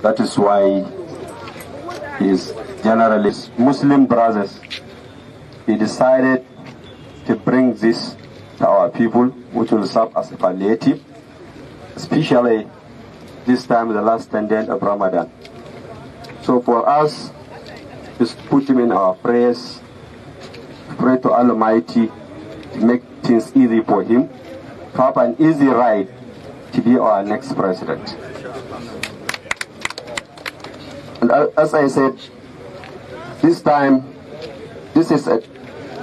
That is why his generalist Muslim brothers, he decided to bring this to our people, which will serve as a palliative, especially this time, the last 10 days of Ramadan. So for us, just put him in our prayers, pray to Almighty to make things easy for him, to have an easy ride to be our next president. And as I said, this time, this is a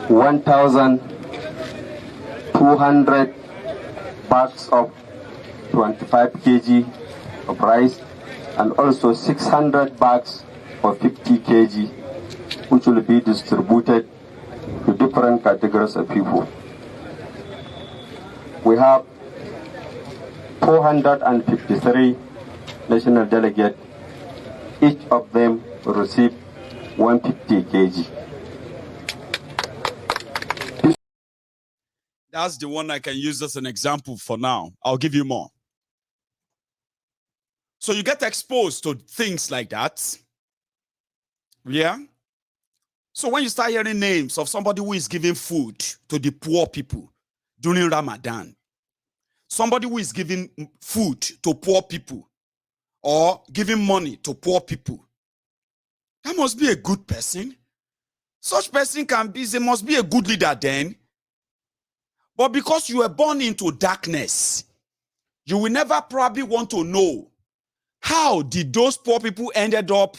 1,200 bags of 25 kg of rice, and also 600 bags of 50 kg, which will be distributed to different categories of people. We have 453 national delegates. Each of them will receive 150 kg. That's the one I can use as an example for now. I'll give you more. So you get exposed to things like that. Yeah? So when you start hearing names of somebody who is giving food to the poor people during Ramadan, somebody who is giving food to poor people or giving money to poor people, that must be a good person. Such person they must be a good leader then. But because you were born into darkness, you will never probably want to know how did those poor people ended up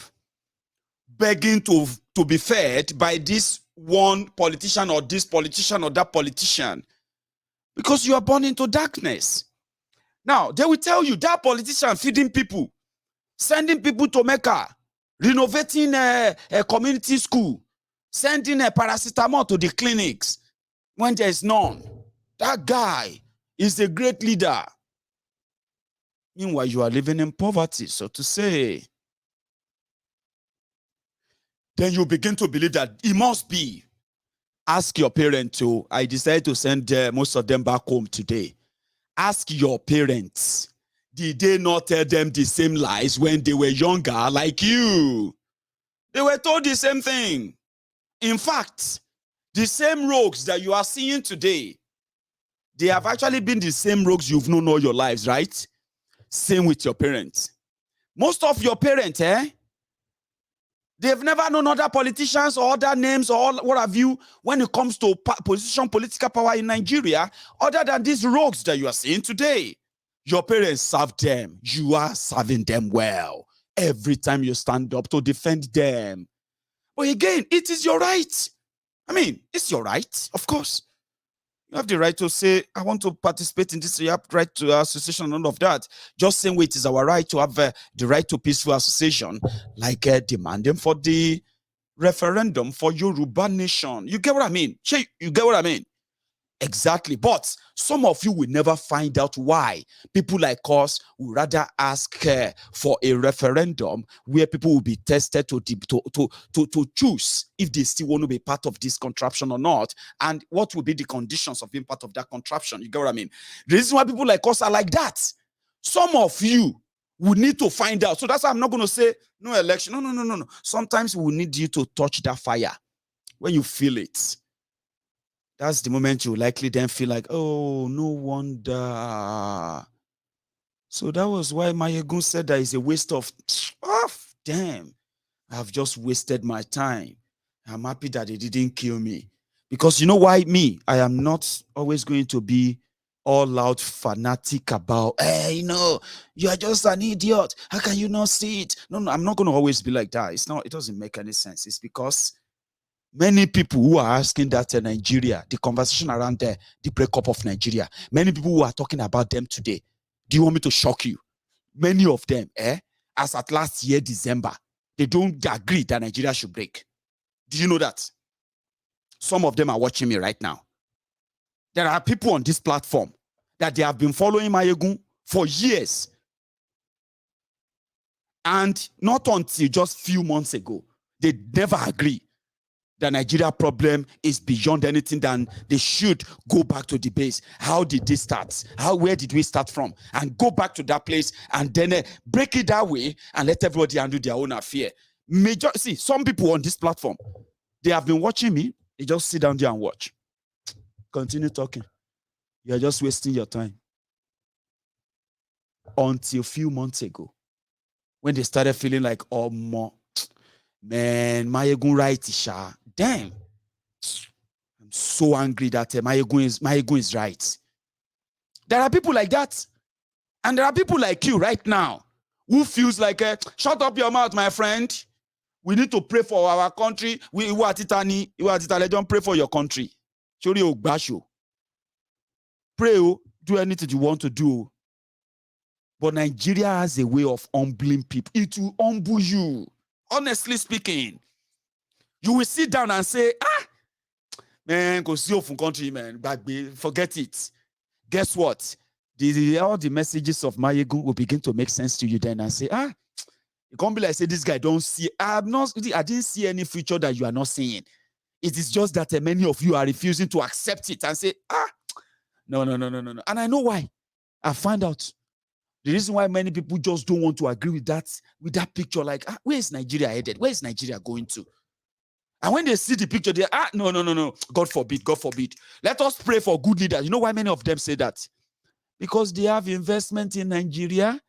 begging to be fed by this one politician or this politician or that politician? Because you are born into darkness. Now, they will tell you that politician feeding people, sending people to Mecca, renovating a community school, sending a paracetamol to the clinics when there is none. That guy is a great leader. Meanwhile, you are living in poverty, so to say. Then you begin to believe that it must be. Ask your parents to. I decided to send most of them back home today. Ask your parents. Did they not tell them the same lies when they were younger like you? They were told the same thing. In fact, the same rogues that you are seeing today, they have actually been the same rogues you've known all your lives, right? Same with your parents. Most of your parents, they've never known other politicians or other names or what have you when it comes to political power in Nigeria, other than these rogues that you are seeing today. Your parents served them. You are serving them well every time you stand up to defend them. But again, it is your right. I mean, it's your right, of course. You have the right to say, I want to participate in this. You have the right to association and all of that. Just same way it is our right to have the right to peaceful association, like demanding for the referendum for Yoruba nation. You get what I mean? You get what I mean? Exactly. But some of you will never find out why people like us would rather ask for a referendum where people will be tested to choose if they still want to be part of this contraption or not, and what will be the conditions of being part of that contraption. You get what I mean? The reason why people like us are like that, some of you will need to find out. So that's why I'm not going to say no election. No. Sometimes we need you to touch that fire when you feel it. That's the moment you likely then feel like, oh, no wonder. So that was why Mayegun said that it's a waste of, damn, I've just wasted my time. I'm happy that they didn't kill me. Because you know why me? I am not always going to be all out fanatic about, hey, you are just an idiot. How can you not see it? No, I'm not going to always be like that. It doesn't make any sense. It's because many people who are asking that Nigeria, the conversation around the breakup of Nigeria, many people who are talking about them today, do you want me to shock you? Many of them, as at last year, December, they don't agree that Nigeria should break. Do you know that? Some of them are watching me right now. There are people on this platform that they have been following Mayegun for years. And not until just few months ago, they never agree The Nigeria problem is beyond anything than they should go back to the base. How did this start? Where did we start from? And go back to that place and then break it that way and let everybody handle their own affair. See, some people on this platform, they have been watching me. They just sit down there and watch. Continue talking. You're just wasting your time. Until a few months ago, when they started feeling like, oh, man, Mayegun right, Isha. Damn. I'm so angry that Mayegun is right. There are people like that. And there are people like you right now who feels like, shut up your mouth, my friend. We need to pray for our country. Don't pray for your country. Pray, do anything you want to do. But Nigeria has a way of humbling people. It will humble you. Honestly speaking, you will sit down and say, man, go see your country, man. Forget it. Guess what? All the messages of Mayegun will begin to make sense to you then and say, it can't be like, say, this guy don't see. I didn't see any future that you are not seeing. It is just that many of you are refusing to accept it and say, no. And I know why. I find out. The reason why many people just don't want to agree with that picture, like, where is Nigeria headed? Where is Nigeria going to? And when they see the picture, they're, no. God forbid. Let us pray for good leaders. You know why many of them say that? Because they have investment in Nigeria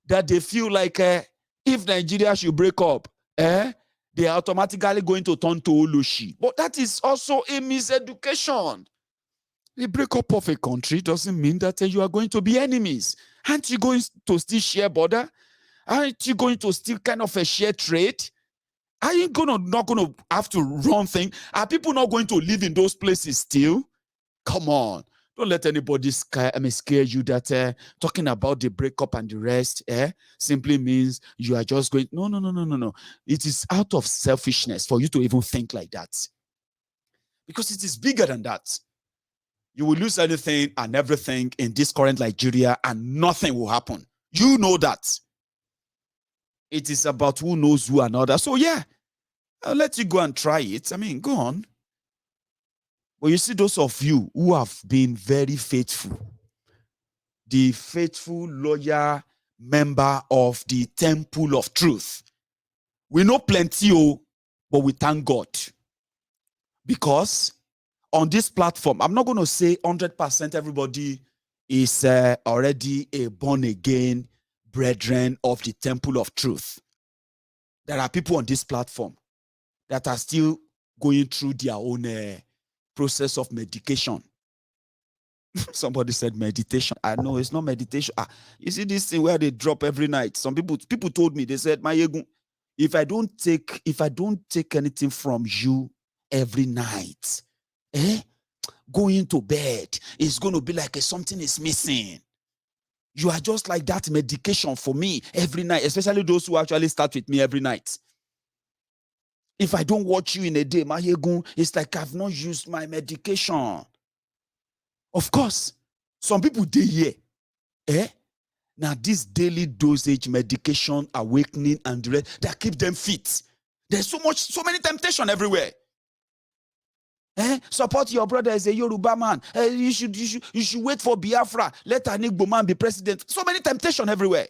that they feel like if Nigeria should break up, they are automatically going to turn to Oloshi. But that is also a miseducation. The breakup of a country doesn't mean that you are going to be enemies. Aren't you going to still share border? Aren't you going to still kind of a share trade? Are you not going to have to run things? Are people not going to live in those places still? Come on. Don't let anybody scare you that talking about the breakup and the rest simply means you are just going. No. It is out of selfishness for you to even think like that. Because it is bigger than that. You will lose anything and everything in this current Nigeria and nothing will happen. You know that. It is about who knows who and other. So yeah, I'll let you go and try it. I mean, go on. But you see those of you who have been very faithful, the faithful, loyal member of the Temple of Truth. We know plenty, but we thank God. Because on this platform, I'm not going to say 100% everybody is already a born-again brethren of the Temple of Truth. There are people on this platform that are still going through their own process of medication. Somebody said meditation. I know it's not meditation. You see this thing where they drop every night. Some people told me, they said, Mayegun, if I don't take anything from you every night, going to bed is going to be like something is missing. You are just like that medication for me every night, especially those who actually start with me every night. If I don't watch you in a day, Mayegun, it's like I've not used my medication. Of course, some people dey here. Now this daily dosage medication, awakening and the rest, that keep them fit. There's so many temptation everywhere. Support your brother as a Yoruba man. You should wait for Biafra. Let an Igbo man be president. So many temptation everywhere.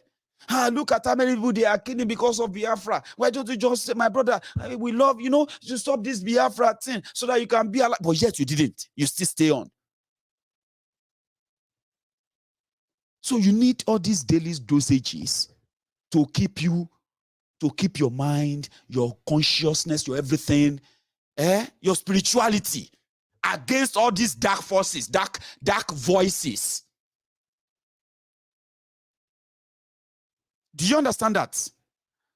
Look at how many people they are killing because of Biafra. Why don't you just say, my brother, we love, to stop this Biafra thing so that you can be alive. But yet you didn't. You still stay on. So you need all these daily dosages to keep your mind, your consciousness, your everything, your spirituality against all these dark forces, dark voices. Do you understand that?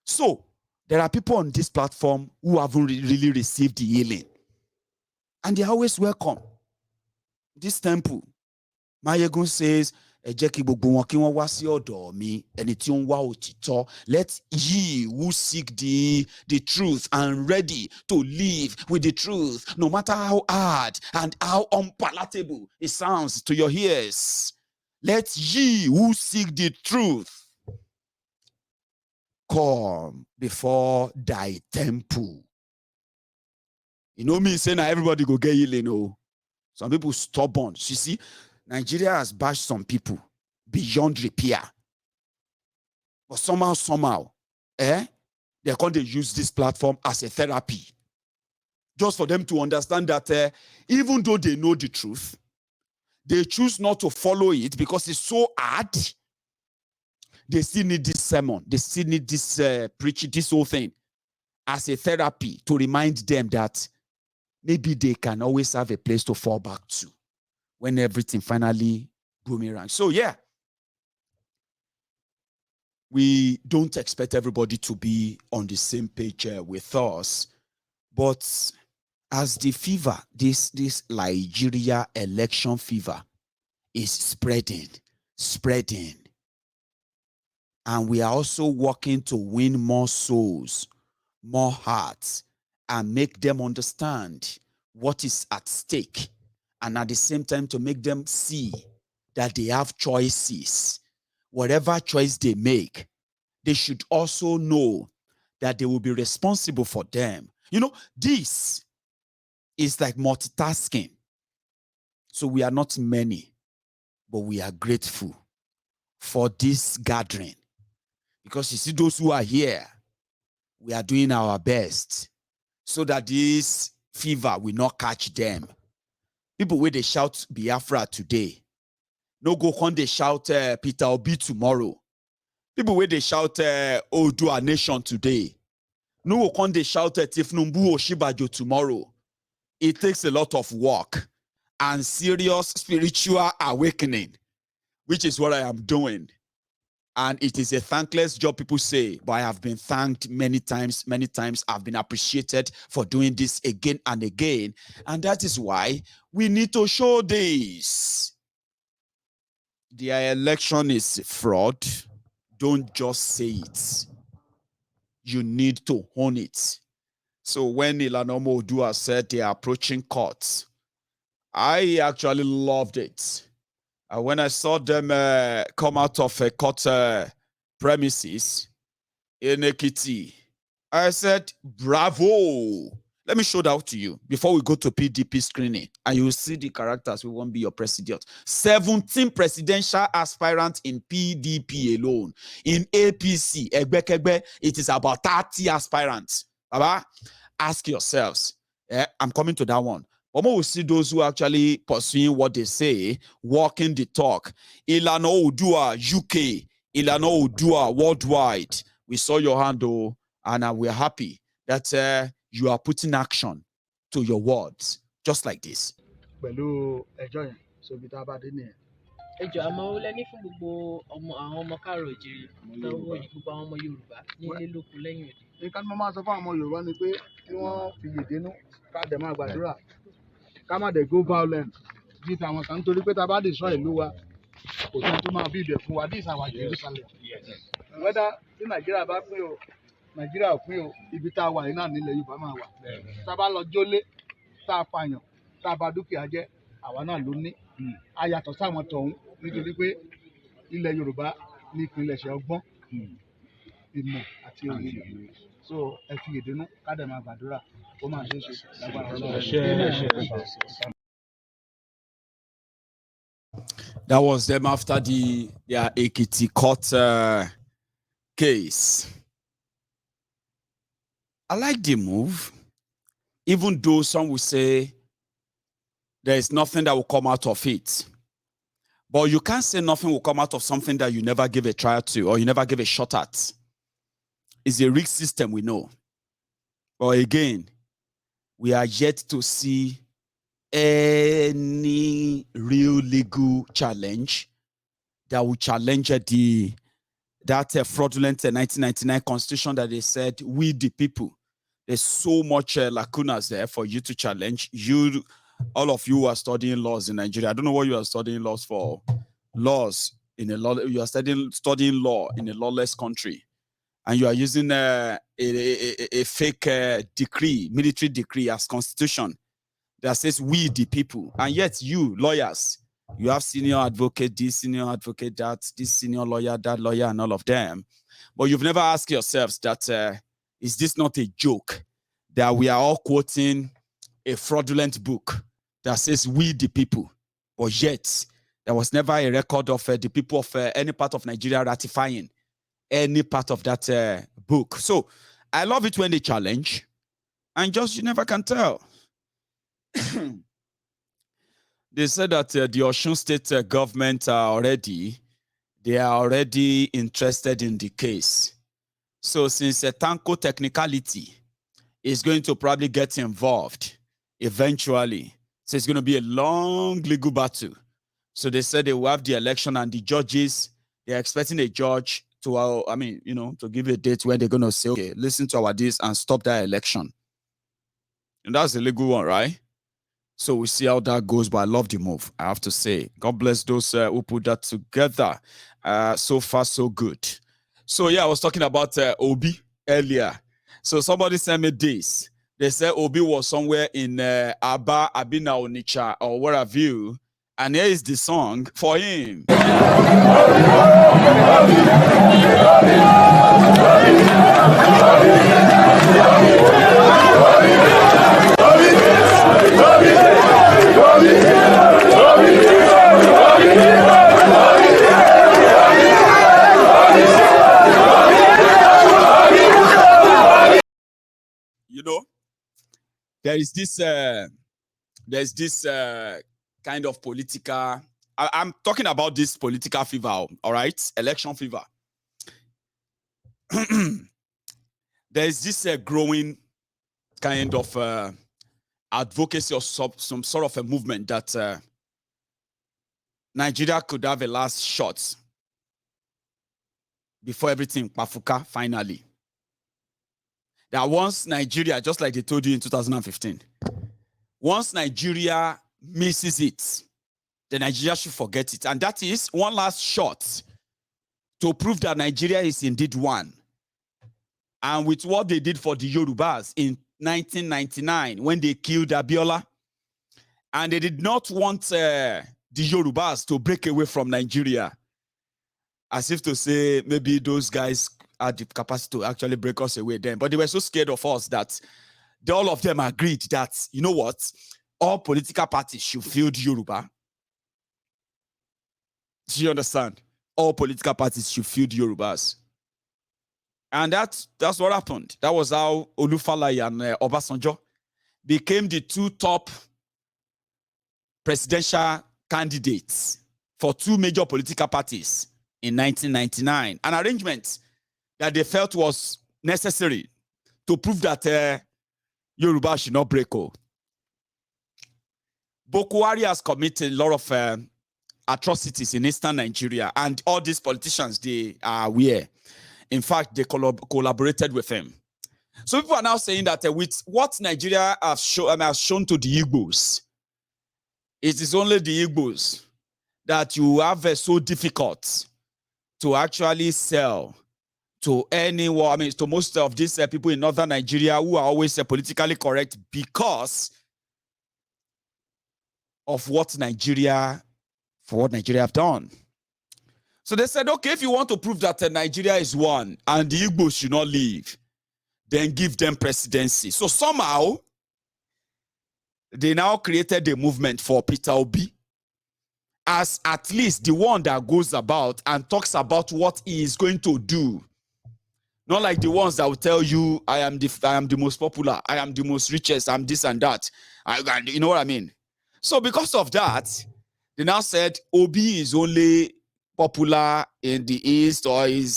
So there are people on this platform who haven't really received the healing, and they're always welcome. This temple, Mayegun says, let ye who seek the truth and ready to live with the truth, no matter how hard and how unpalatable it sounds to your ears, let ye who seek the truth come before thy temple. You know me saying that everybody go get healing, oh. Some people stubborn. You see, Nigeria has bashed some people beyond repair. But somehow, they're going to use this platform as a therapy. Just for them to understand that even though they know the truth, they choose not to follow it because it's so hard. They still need this sermon. They still need this preaching, this whole thing as a therapy to remind them that maybe they can always have a place to fall back to when everything finally boomerang. So yeah, we don't expect everybody to be on the same page with us, but as the fever, this Nigeria election fever is spreading, and we are also working to win more souls, more hearts, and make them understand what is at stake, and at the same time to make them see that they have choices. Whatever choice they make, they should also know that they will be responsible for them. You know, this is like multitasking. So we are not many, but we are grateful for this gathering. Because you see, those who are here, we are doing our best so that this fever will not catch them. People where they shout Biafra today, no go when they shout Peter Obi tomorrow. People where they shout Odua Nation today, no go when they shout Tifnumbu Oshibajo tomorrow. It takes a lot of work and serious spiritual awakening, which is what I am doing. And it is a thankless job, people say, but I have been thanked many times. I've been appreciated for doing this again and again. And that is why we need to show this. The election is fraud. Don't just say it. You need to own it. So when Ilanomo Odua said they are approaching courts, I actually loved it. When I saw them come out of a court premises in Ekiti, I said, bravo. Let me show that to you before we go to PDP screening, and you will see the characters who won't be your president. 17 presidential aspirants in PDP alone. In APC, Egbekegbe, it is about 30 aspirants. Baba, ask yourselves. I'm coming to that one. But we will see those who are actually pursuing what they say, walking the talk. Ilana Odua UK, Ilana Odua worldwide. We saw your hand, though, and we're happy that you are putting action to your words, just like this. ẹjọ àmọ́ ó lẹ́ní fún gbogbo àwọn ọmọ káàrọ̀ òjìrì gbogbo àwọn ọmọ Yorùbá nílé lóko lẹ́yìn òdì. nǹkan tí mo máa sọ fún àwọn ọmọ Yorùbá ni pé kí wọ́n fi yèdénú ká dẹ̀ máa gbàdúrà ká má dẹ̀ go violent bí tàwọn kan nítorí pé tá a bá dè sọ ìlú wa kò sí tó máa bí ibẹ̀ fún wa this is our Jerusalem. wẹ́dá tí Nàìjíríà bá pín o Nàìjíríà ò pín o ibi tá a wà yìí náà nílẹ̀ Yorùbá máa wà. tá a bá lọ jólé tá a pààyàn tá a bà dúkìá jẹ́ àwa náà ló ní. a yàtọ̀ sáwọn tọ̀hún nítorí pé ilẹ̀ Yorùbá ní ìpilẹ̀ṣẹ̀ ọgbọ́n ìmọ̀ àti òye. so ẹ fi yèdénú ká dẹ̀ máa gbàdúrà ó máa ṣe é ṣe lágbára Ọlọ́run. That was them after their Ekiti court case. I like the move, even though some will say there is nothing that will come out of it. But you can't say nothing will come out of something that you never give a try to or you never give a shot at. It's a rigged system, we know. But again, we are yet to see any real legal challenge that will challenge that fraudulent 1999 constitution that they said, we the people. There's so much lacunas there for you to challenge. You, all of you who are studying laws in Nigeria, I don't know what you are studying laws for. Laws in a law, you are studying law in a lawless country, and you are using a fake decree, military decree as constitution that says we the people, and yet you lawyers, you have senior advocate this, senior advocate that, this senior lawyer, that lawyer, and all of them, but you've never asked yourselves that is this not a joke that we are all quoting a fraudulent book that says we the people, but yet there was never a record of the people of any part of Nigeria ratifying any part of that book. So I love it when they challenge, and just you never can tell. They said that the Osun State government they are already interested in the case. So since a Tanko technicality is going to probably get involved eventually, so it's going to be a long legal battle. So they said they will have the election, and the judges, they're expecting a judge to, to give a date when they're going to say, okay, listen to our deals and stop that election. And that's the legal one, right? So we see how that goes, but I love the move, I have to say. God bless those who put that together. So far, so good. So yeah, I was talking about Obi earlier. So somebody sent me this. They said Obi was somewhere in Aba, Abina, Onitsha, or where have you. And here is the song for him. You know, there's this kind of political, I'm talking about this political fever, all right? Election fever. There's this growing kind of advocacy or some sort of a movement that Nigeria could have a last shot before everything pafuka finally. That once Nigeria, just like they told you in 2015, once Nigeria misses it, then Nigeria should forget it. And that is one last shot to prove that Nigeria is indeed one. And with what they did for the Yorubas in 1999, when they killed Abiola, and they did not want the Yorubas to break away from Nigeria, as if to say maybe those guys had the capacity to actually break us away then. But they were so scared of us that all of them agreed that, you know what, all political parties should field Yoruba. Do you understand? All political parties should field Yorubas. And that's what happened. That was how Olufalaye and Obasanjo became the two top presidential candidates for two major political parties in 1999. An arrangement that they felt was necessary to prove that Yoruba should not break. Boko Haram has committed a lot of atrocities in eastern Nigeria, and all these politicians, they are aware. In fact, they collaborated with him. So people are now saying that with what Nigeria has shown to the Igbos, it is only the Igbos that you have so difficult to actually sell to anyone. I mean, to most of these people in northern Nigeria who are always politically correct because of what Nigeria have done. So they said, okay, if you want to prove that Nigeria is one and the Igbos should not leave, then give them presidency. So somehow, they now created a movement for Peter Obi as at least the one that goes about and talks about what he is going to do. Not like the ones that will tell you, I am the most popular, I am the most richest, I'm this and that. You know what I mean? So because of that, they now said Obi is only popular in the East, or he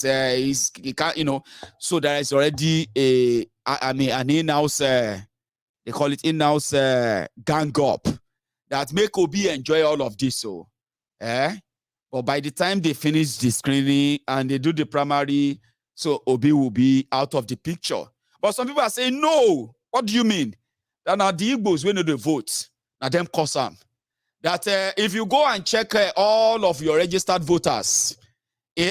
can't, you know. So there is already an in-house, they call it in-house gang up that make Obi enjoy all of this. So, but by the time they finish the screening and they do the primary, so Obi will be out of the picture. But some people are saying, no, what do you mean? That now the Igbos, when they vote, now them cause them. That if you go and check all of your registered voters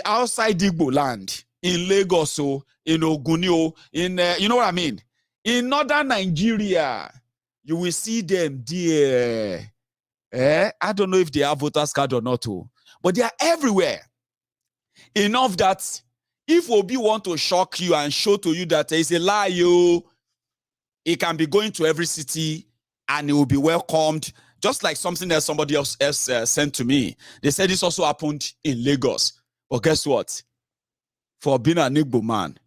outside Igbo land, in Lagos, in Ogunio, in, you know what I mean? In northern Nigeria, you will see them there. I don't know if they have voters card or not, but they are everywhere. Enough that if Obi want to shock you and show to you that it's a lie, it can be going to every city and it will be welcomed, just like something that somebody else sent to me. They said this also happened in Lagos. But guess what? For being an Igbo man,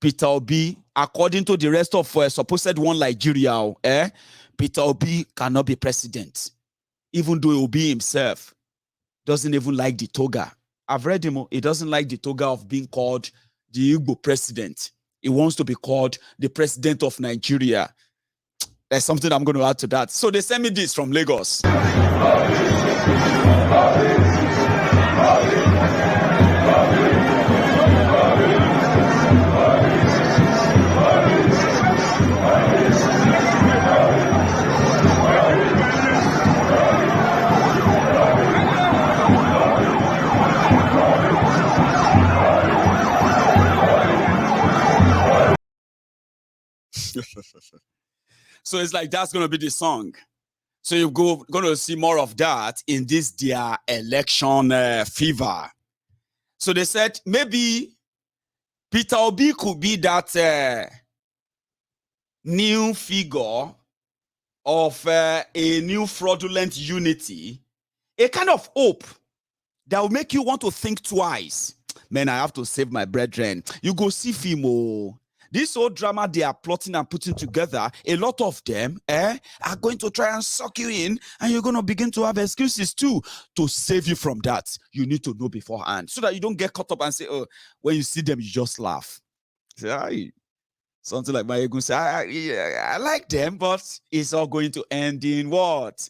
Peter Obi, according to the rest of supposed one Nigeria, Peter Obi cannot be president. Even though Obi himself doesn't even like the toga. I've read him. He doesn't like the toga of being called the Igbo president. He wants to be called the president of Nigeria. There's something I'm going to add to that. So they sent me this from Lagos. So it's like that's going to be the song. So you're going to see more of that in this their election fever. So they said maybe Peter Obi could be that new figure of a new fraudulent unity, a kind of hope that will make you want to think twice. Man, I have to save my brethren. You go see Fimo. This whole drama they are plotting and putting together, a lot of them are going to try and suck you in, and you're going to begin to have excuses too. To save you from that, you need to know beforehand so that you don't get caught up and say, oh, when you see them, you just laugh. Say, something like my ego say, I like them, but it's all going to end in what?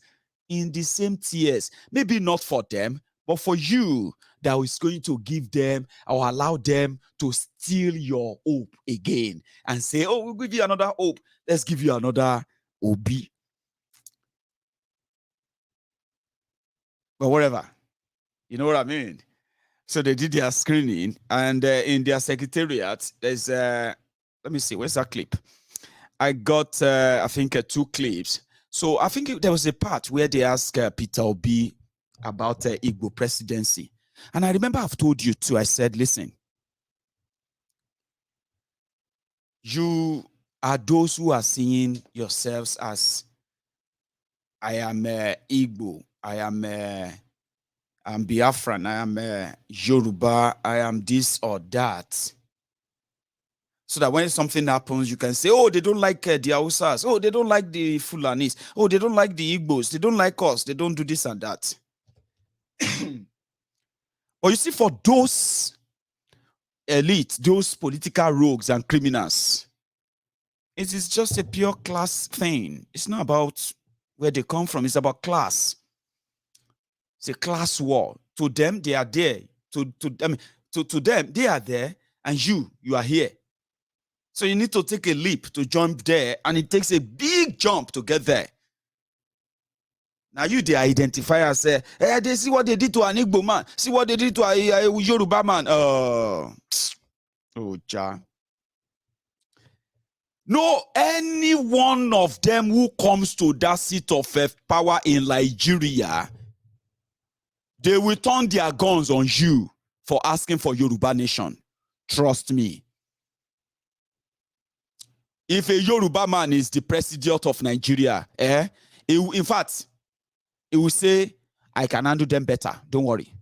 In the same tears. Maybe not for them, but for you, that is going to give them or allow them to steal your hope again and say, oh, we'll give you another hope. Let's give you another Obi. But whatever. You know what I mean? So they did their screening, and in their secretariat, there's, let me see, where's that clip? I got, I think, 2 clips. So I think there was a part where they asked Peter Obi about Igbo presidency. And I remember I've told you too, I said, listen, you are those who are seeing yourselves as, I am Igbo, I am I'm Biafran, I am Yoruba, I am this or that. So that when something happens, you can say, oh, they don't like the Hausas, oh, they don't like the Fulanis, oh, they don't like the Igbos, they don't like us, they don't do this and that. But you see, for those elite, those political rogues and criminals, it is just a pure class thing. It's not about where they come from. It's about class. It's a class war. To them, they are there. To them, they are there, and you are here. So you need to take a leap to jump there, and it takes a big jump to get there. Now they identify as they see what they did to an Igbo man, see what they did to a Yoruba man. Oh, ja. No, any one of them who comes to that seat of power in Nigeria, they will turn their guns on you for asking for Yoruba nation. Trust me. If a Yoruba man is the president of Nigeria, in fact, he will say, I can handle them better. Don't worry.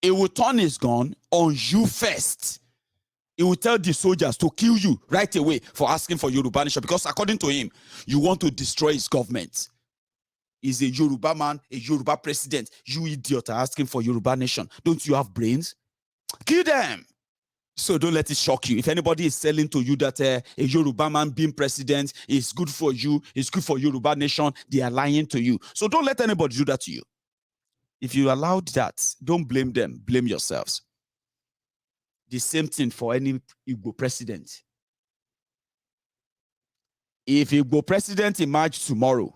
He will turn his gun on you first. He will tell the soldiers to kill you right away for asking for Yoruba nation, because according to him, you want to destroy his government. He's a Yoruba man, a Yoruba president. You idiot are asking for Yoruba nation. Don't you have brains? Kill them. So don't let it shock you. If anybody is selling to you that a Yoruba man being president is good for you, it's good for Yoruba nation, they are lying to you. So don't let anybody do that to you. If you allowed that, don't blame them, blame yourselves. The same thing for any Igbo president. If Igbo president emerges tomorrow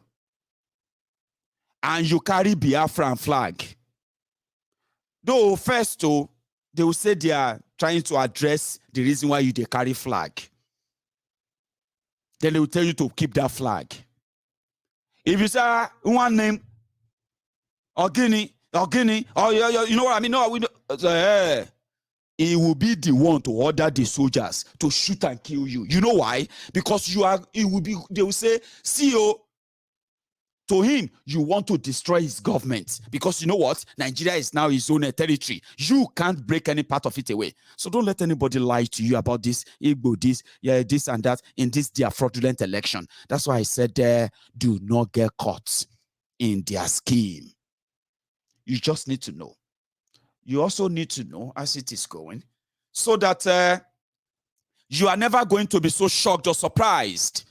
and you carry Biafran flag, though first they will say they are trying to address the reason why they carry flag. Then they will tell you to keep that flag. If you say one name, or Guinea, or you know what I mean? No, we know. he will be the one to order the soldiers to shoot and kill you. You know why? Because they will say, CEO, to him, you want to destroy his government. Because you know what? Nigeria is now his own territory. You can't break any part of it away. So don't let anybody lie to you about this, Igbo, this and that, in this their fraudulent election. That's why I said, do not get caught in their scheme. You just need to know. You also need to know as it is going, so that you are never going to be so shocked or surprised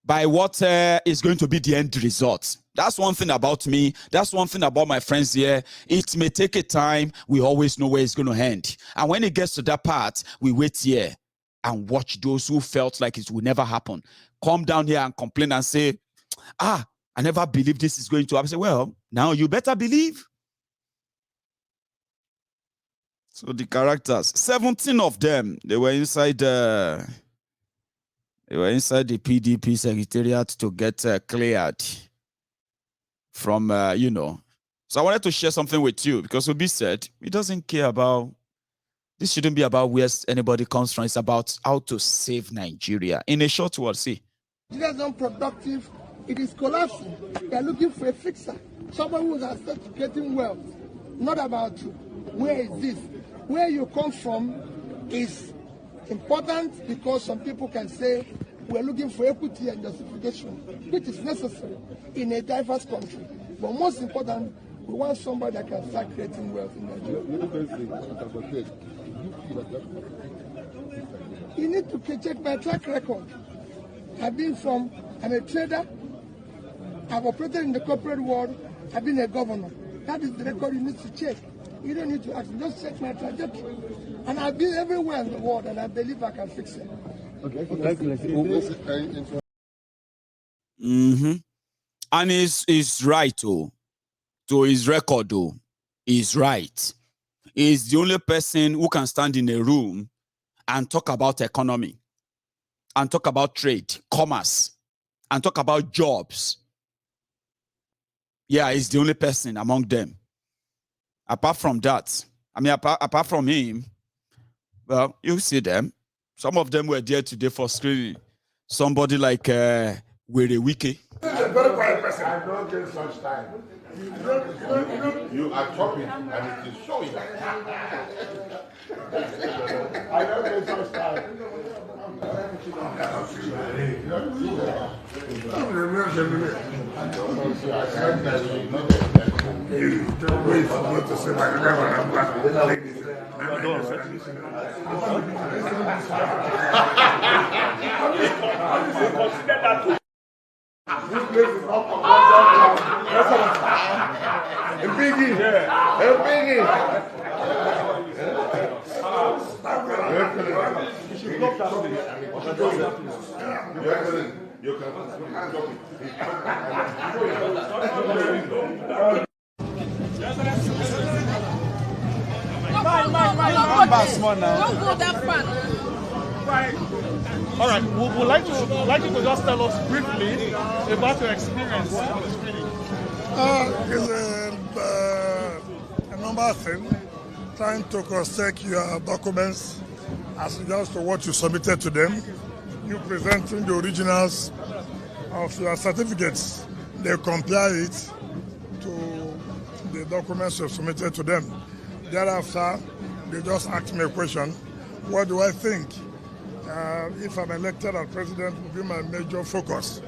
by what is going to be the end result. That's one thing about me. That's one thing about my friends here. It may take a time. We always know where it's going to end. And when it gets to that part, we wait here and watch those who felt like it will never happen come down here and complain and say, I never believed this is going to happen. I say, well, now you better believe. So the characters, 17 of them, they were inside the PDP secretariat to get cleared from, So I wanted to share something with you because Obi said he doesn't care about, this shouldn't be about where anybody comes from. It's about how to save Nigeria. In a short word, see. Nigeria's unproductive. It is collapsing. They are looking for a fixer. Someone who is access to getting wealth. Not about where is this. Where you come from is important because some people can say we're looking for equity and justification, which is necessary in a diverse country. But most important, we want somebody that can start creating wealth in Nigeria. You need to check my track record. I'm a trader. I've operated in the corporate world. I've been a governor. That is the record you need to check. You don't need to ask me, just check my trajectory. And I've been everywhere in the world, and I believe I can fix it. Okay. And he's right, oh. To his record, though, he's right. He's the only person who can stand in a room and talk about economy, and talk about trade, commerce, and talk about jobs. Yeah, he's the only person among them. Apart from that, apart from him, well, you see them. Some of them were there today for screening. Somebody like Were Wiki. This is a very quiet person. I don't get such time. You are talking and it is showing. I don't get such time. Don't wait for me to say my number. This place is not a biggie. A biggie. You should block that. You can Don't go that far. All right, we'd like you to just tell us briefly about your experience on the screening. It's a number of things. Trying to cross-check your documents as regards to what you submitted to them. You presenting the originals of your certificates. They compare it to the documents you submitted to them. Thereafter, they just asked me a question. What do I think? If I'm elected as president, will be my major focus.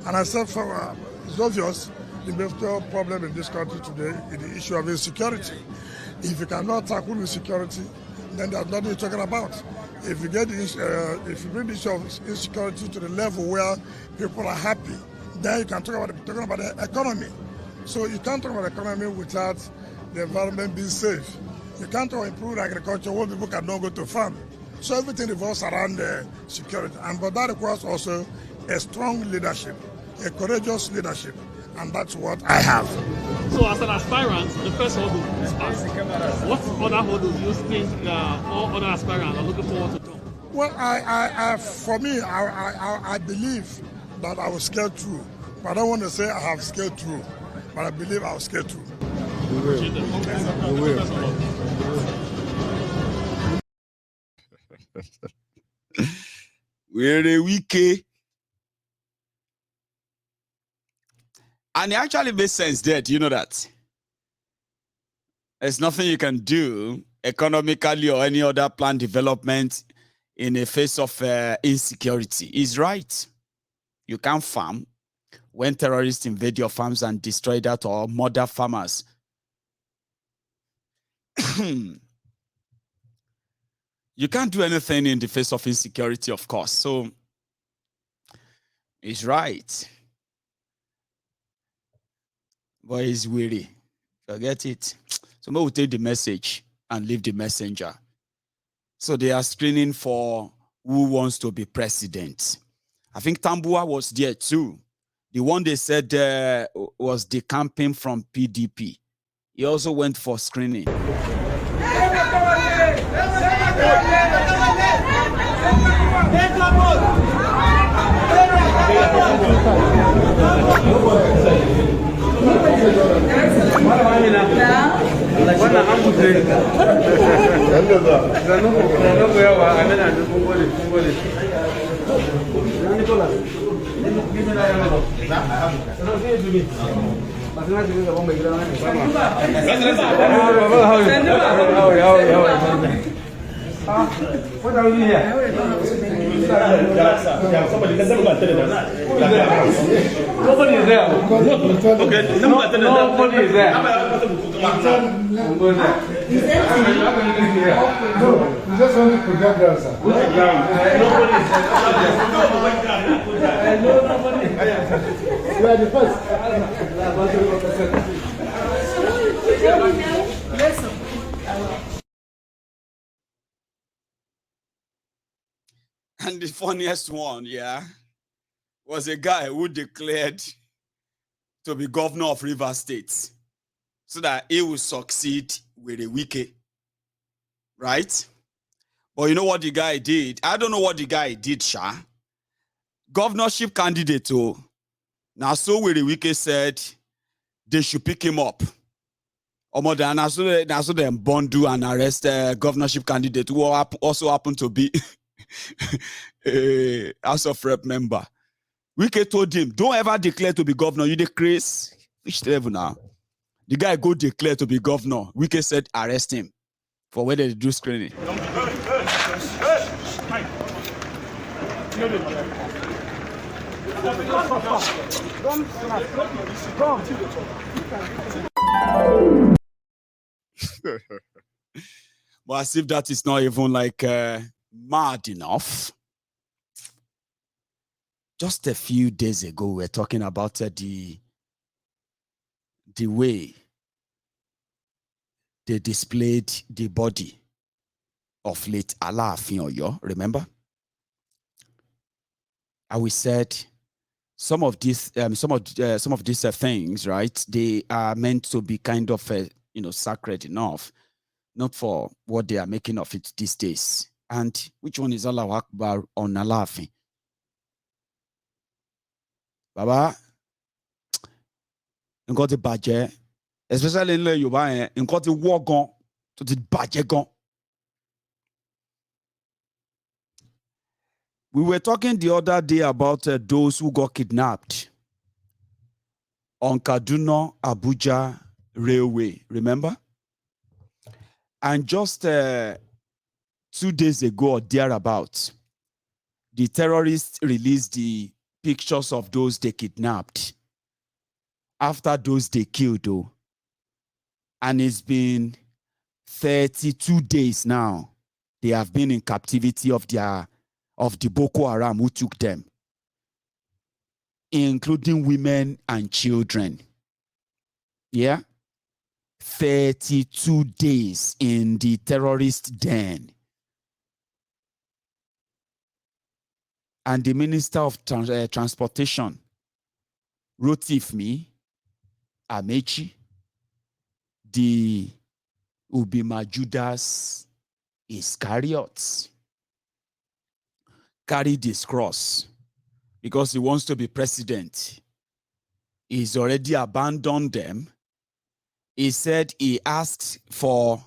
And I said, it's obvious, the major problem in this country today is the issue of insecurity. If you cannot tackle insecurity, then there's nothing you're talking about. If you bring the issue of insecurity to the level where people are happy, then you can talk about the economy. So you can't talk about the economy without the environment being safe. You can't talk about improved agriculture when people cannot go to farm. So everything revolves around security. But that requires also a strong leadership, a courageous leadership. And that's what I have. So as an aspirant, the first hurdle is passed. What other hurdles do you think all other aspirants are looking forward to do? Well, for me, I believe that I will scale through. But I don't want to say I have scaled through, but I believe I will scale through. You will. We're a wiki. And it actually makes sense that, you know that. There's nothing you can do economically or any other plan development in the face of insecurity. He's right. You can't farm when terrorists invade your farms and destroy that or murder farmers. You can't do anything in the face of insecurity, of course. So he's right. But he's weary. Forget it. So we will take the message and leave the messenger. So they are screening for who wants to be president. I think Tambua was there too. The one they said was the campaign from PDP. He also went for screening. What are we here? Somebody is there. Nobody is there. Okay, nobody is there. No, you just want to put that down, sir. Put it down. Nobody is there. You are the first. And the funniest one, was a guy who declared to be governor of Rivers State so that he will succeed with a wiki. Right? But you know what the guy did? I don't know what the guy did, Sha. Governorship candidate, now so with the wiki said they should pick him up. Now so they bundle and arrest a governorship candidate who also happened to be a House of Rep member. Wike told him, don't ever declare to be governor. You declare, which level now? The guy go declare to be governor. Wike said, arrest him for whether they do screening. But as if that is not even like mad enough. Just a few days ago, we were talking about the way they displayed the body of late Alaafin Oyo, remember? And we said some of these things, right? They are meant to be kind of sacred enough, not for what they are making of it these days. And which one is Allahu Akbar on Alaafin? Baba, nǹkan ti bàjẹ́, especially in Yorùbá yẹn, nǹkan ti wọ́ gan, tó ti bàjẹ́ gan. We were talking the other day about those who got kidnapped on Kaduna Abuja Railway, remember? And just 2 days ago or thereabouts, the terrorists released the pictures of those they kidnapped after those they killed, though. And it's been 32 days now. They have been in captivity of the Boko Haram who took them, including women and children. Yeah? 32 days in the terrorist den. And the Minister of Transportation, Rotifmi Amechi, the Ubima Judas Iscariot, carried his cross because he wants to be president. He's already abandoned them. He said he asked for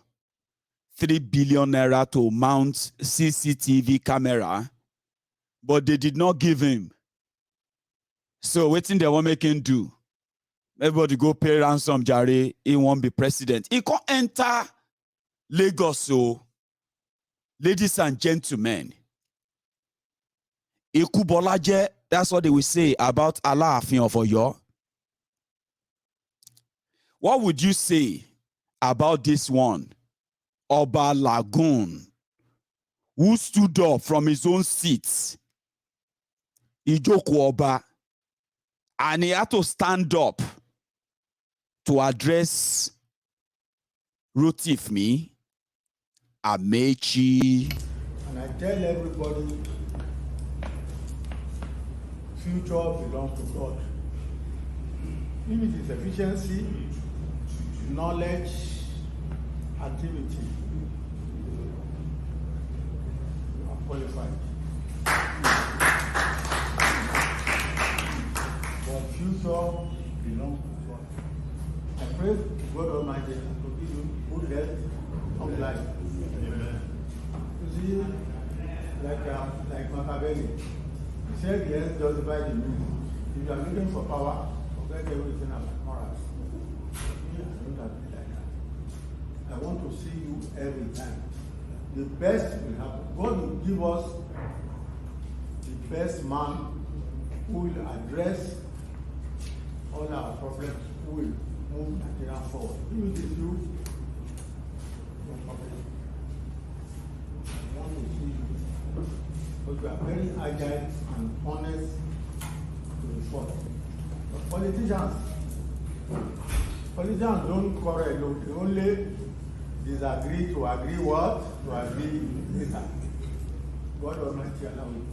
3 billion naira to mount CCTV camera, but they did not give him. So waiting they won't make him do. Everybody go pay ransom, Jare. He won't be president. He can't enter Lagos. So, ladies and gentlemen, Ikubolaje, that's what they will say about Alaafin of Oyo. What would you say about this one? Oba Lagoon, who stood up from his own seat, Ijoku Oba, and he had to stand up to address Rotifmi, Amechi. And I tell everybody, future belongs to God. If it is efficiency, knowledge, activity, you are qualified. But future belongs to God. I pray God Almighty to give you good health of life. Amen. You see, like Machiavelli, he said the end justifies the means. If you are looking for power, forget everything about morals. Me, I don't have to be like that. I want to see you every time. The best will happen. God will give us the best man who will address all our problems, who will move Nigeria forward. If it is you, don't forget. I want to see you. But you are very agile and honest to the fault. But politicians don't quarrel. They only disagree to agree what? To agree later. God Almighty allow you.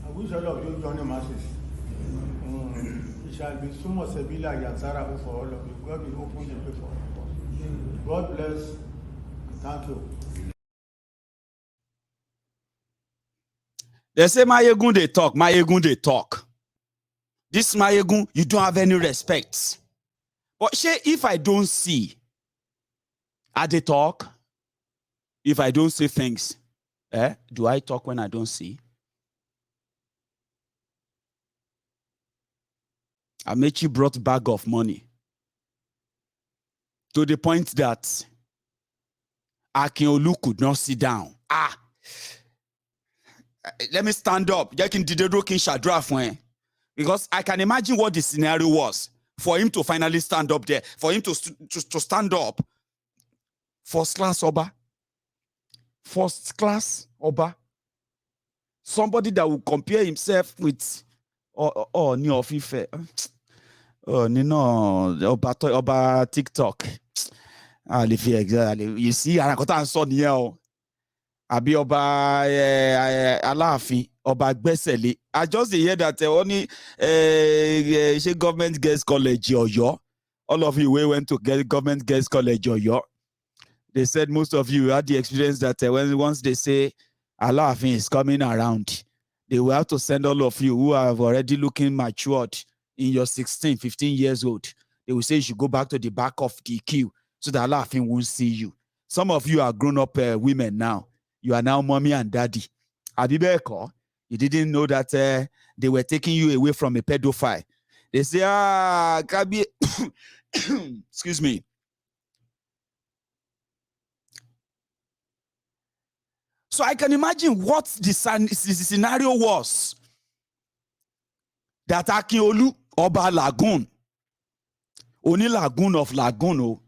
I wish all of you join the masses. It shall be Sumo Sebila Yatsara for all of you. God will open the way for us. God bless. Thank you. They say Mayegun they talk, Mayegun they talk. This Mayegun, you don't have any respect. But if I don't see, I they talk. If I don't say things, do I talk when I don't see? Amechi brought bag of money to the point that Akinolu could not sit down. Let me stand up. Because I can imagine what the scenario was for him to finally stand up there, for him to stand up. First class Oba. Somebody that will compare himself with Ooni of Ife. Oba TikTok. You see, Arakota and Son here. Abi Oba Alaafin, Oba Gbesele. I just hear that only government girls college Oyo. All of you went to get government girls college Oyo. They said most of you had the experience that once they say Alaafin is coming around, they will have to send all of you who are already looking matured in your 16, 15 years old. They will say you should go back to the back of the queue so that Alaafin won't see you. Some of you are grown-up women now. You are now mommy and daddy. Abibeko, you didn't know that they were taking you away from a pedophile. They say, Kabi, excuse me. So I can imagine what the scenario was. That Akinolu, Oba Lagoon, only Lagoon of Lagoon,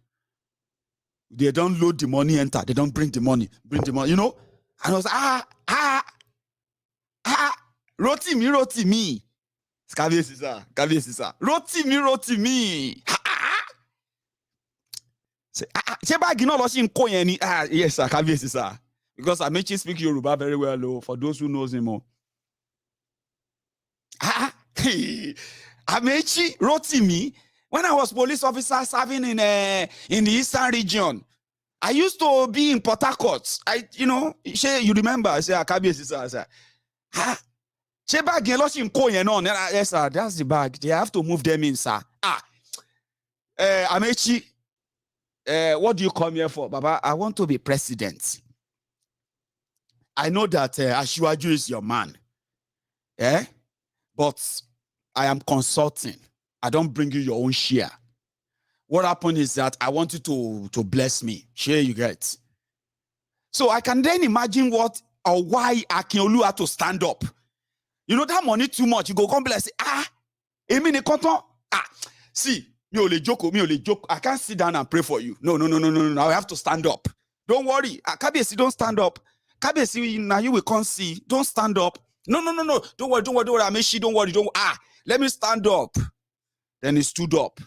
they don't load the money, enter. They don't bring the money, you know? And I was roti me. Kabiyesi sir. Roti me. Yes, sir, Kabiyesi sir. Because Amechi speak Yoruba very well, for those who knows him. Amechi wrote me when I was police officer serving in the eastern region. I used to be in Port Harcourt. You remember? I say, Kabiyesi sir. Bag yes, sir. That's the bag. They have to move them in, sir. Amechi. what do you come here for, Baba? I want to be president. I know that Asiwaju is your man. But I am consulting. I don't bring you your own share. What happened is that I want you to bless me. Share you get. So I can then imagine what or why Akinolu had to stand up. You know that money too much. You go come bless. See, me only joke. I can't sit down and pray for you. No. I have to stand up. Don't worry. Kabiyesi, don't stand up. Kabiyesi, now you will come see. Don't stand up. No. Don't worry. Ameshi, don't worry. Let me stand up. Then he stood up.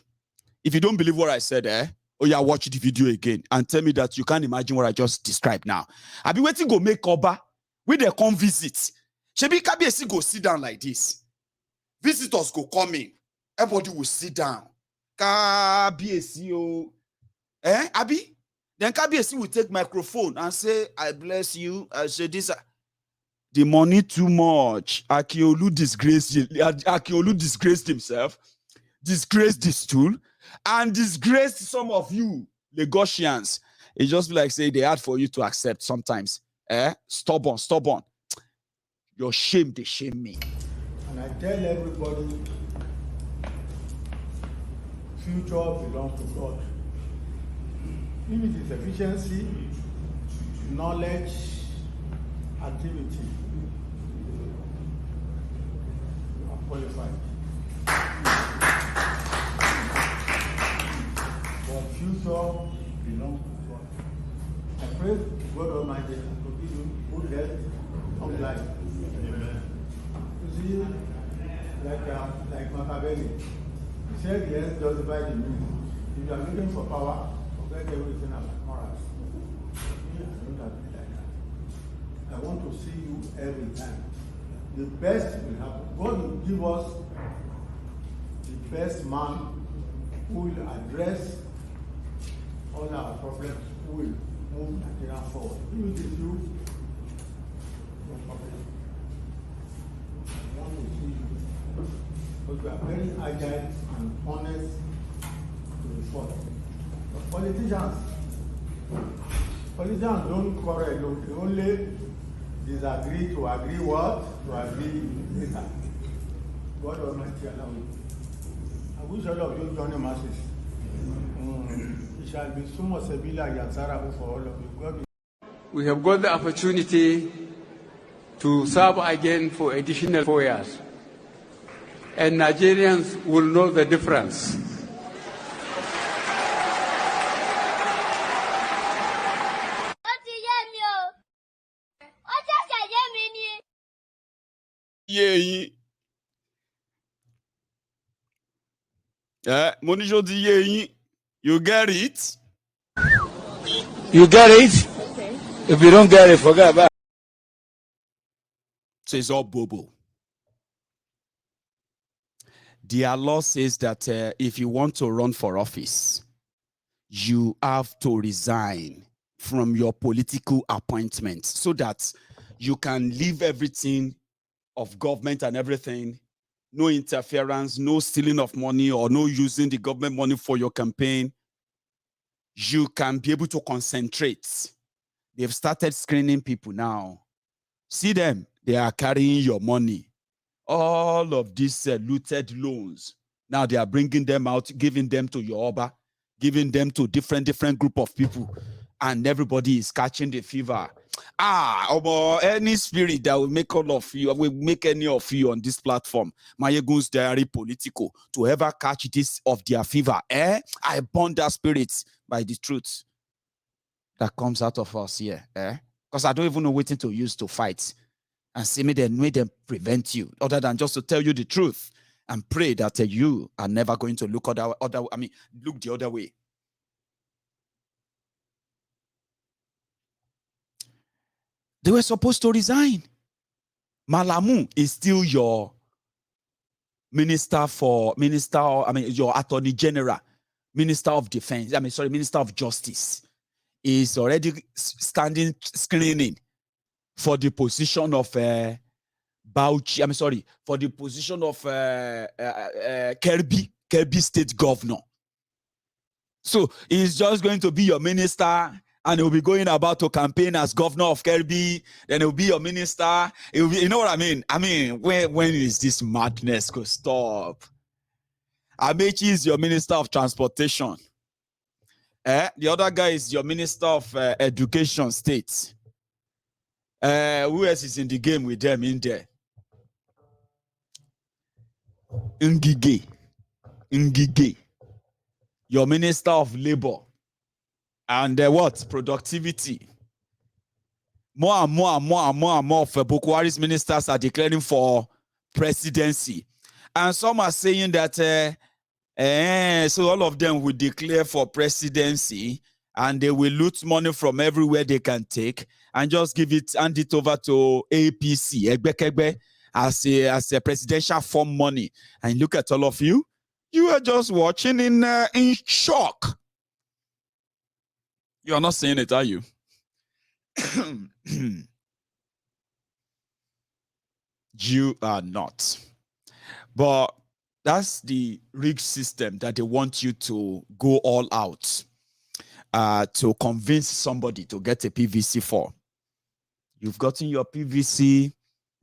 If you don't believe what I said, watch the video again and tell me that you can't imagine what I just described now. I've been waiting to make Oba. We they come visit. Shebi Kabiyesi go sit down like this. Visitors go come in. Everybody will sit down. Kabiyesi, Abi? Then Kabiyesi will take microphone and say, I bless you. I say this. The money too much. Akinolu disgraced himself, disgraced the stool, and disgraced some of you, Lagosians. It just be like say they hard for you to accept sometimes. Stubborn. Your shame, they shame me. And I tell everybody, future belongs to God. If it is efficiency, knowledge, activity, you are qualified. But future belongs to God. I pray God Almighty to give you good health, long life. Amen. You see, like Machiavelli, he said the ends justify the means. If you are looking for power, forget everything about morals. Me, I don't have it like that. I want to see you every time. The best will happen. God will give us the best man who will address all our problems, who will move Nigeria forward. If it is you, no problem. I want to see you. But you are very agile and honest to the fault. But politicians don't quarrel. They only disagree to agree what? To agree later. God Almighty allow you. I wish all of you join the masses. It shall be sumo sebila yatsara for all of you. God. We have got the opportunity to serve again for additional 4 years. And Nigerians will know the difference. You get it? You get it? Okay. If you don't get it, forget about it. So it's all bobo. Their law says that if you want to run for office, you have to resign from your political appointment so that you can leave everything of government and everything. No interference, no stealing of money, or no using the government money for your campaign. You can be able to concentrate. They've started screening people now. See them, they are carrying your money. All of these looted loans. Now they are bringing them out, giving them to your Oba, giving them to different group of people. And everybody is catching the fever. Any spirit that will make all of you, will make any of you on this platform, Mayegun's Diary Political, to ever catch this of their fever. I burn that spirit by the truth that comes out of us here. Because I don't even know what to use to fight. And see me then made them prevent you, other than just to tell you the truth and pray that you are never going to look look the other way. They were supposed to resign. Malamu is still your your Attorney General, Minister of Defense, Minister of Justice, is already standing screening for the position of Bauchi, for the position of Kerbi State Governor. So he's just going to be your minister, and he'll be going about to campaign as governor of Kirby. Then he'll be your minister. He'll be, you know what I mean? I mean, when is this madness going to stop? Amechi is your minister of transportation. The other guy is your minister of education state. Who else is in the game with them in there? Ngige, your minister of labor. And what? Productivity. More and more of Boko Haram's ministers are declaring for presidency. And some are saying that so all of them will declare for presidency and they will loot money from everywhere they can take and just hand it over to APC, Egbekegbe, as a presidential form money. And look at all of you. You are just watching in shock. You are not saying it, are you? You are not. But that's the rigged system that they want you to go all out to convince somebody to get a PVC for. You've gotten your PVC.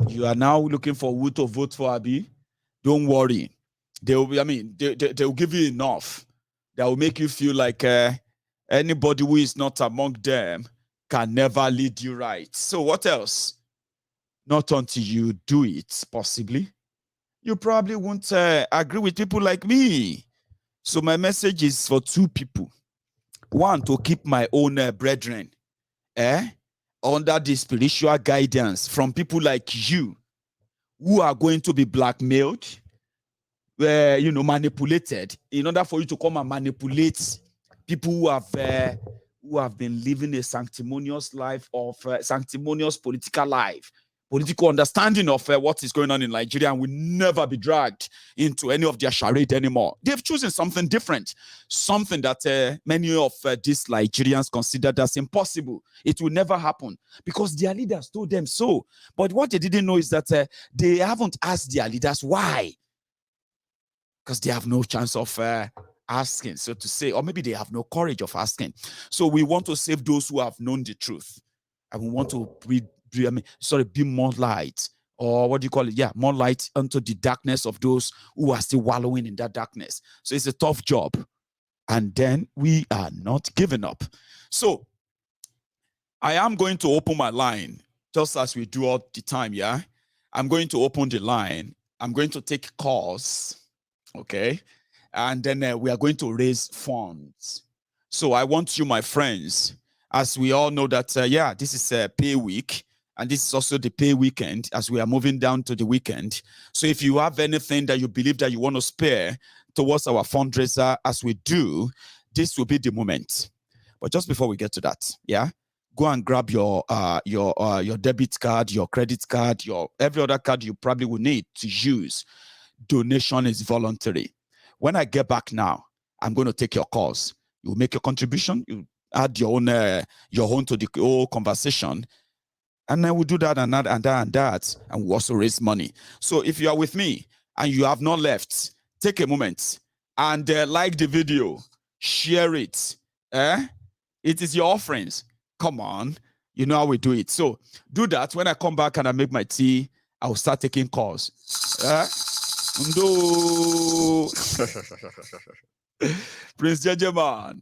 You are now looking for who to vote for, Abi. Don't worry. They will give you enough that will make you feel like anybody who is not among them can never lead you right. So what else? Not until you do it, possibly. You probably won't agree with people like me. So my message is for two people. One, to keep my own brethren under the spiritual guidance from people like you who are going to be blackmailed, manipulated in order for you to come and manipulate people who have been living a sanctimonious life of sanctimonious political life, political understanding of what is going on in Nigeria, and will never be dragged into any of their charade anymore. They've chosen something different, something that many of these Nigerians considered as impossible. It will never happen because their leaders told them so. But what they didn't know is that they haven't asked their leaders why. Because they have no chance of asking, so to say, or maybe they have no courage of asking. So we want to save those who have known the truth, and we want to be more light, or what do you call it? Yeah, more light into the darkness of those who are still wallowing in that darkness. So it's a tough job, and then we are not giving up. So I am going to open my line, just as we do all the time. Yeah, I'm going to open the line. I'm going to take calls. Okay, and then we are going to raise funds. So I want you, my friends, as we all know that, this is a pay week, and this is also the pay weekend as we are moving down to the weekend. So if you have anything that you believe that you want to spare towards our fundraiser as we do, this will be the moment. But just before we get to that, go and grab your debit card, your credit card, your every other card you probably will need to use. Donation is voluntary. When I get back now, I'm going to take your calls. You make your contribution. You add your own to the whole conversation, and then we'll do that and that and that and that, and we'll also raise money. So if you are with me and you have not left, take a moment and like the video, share it. It is your offerings. Come on, you know how we do it. So do that. When I come back and I make my tea, I will start taking calls. No. Prince Jeje man.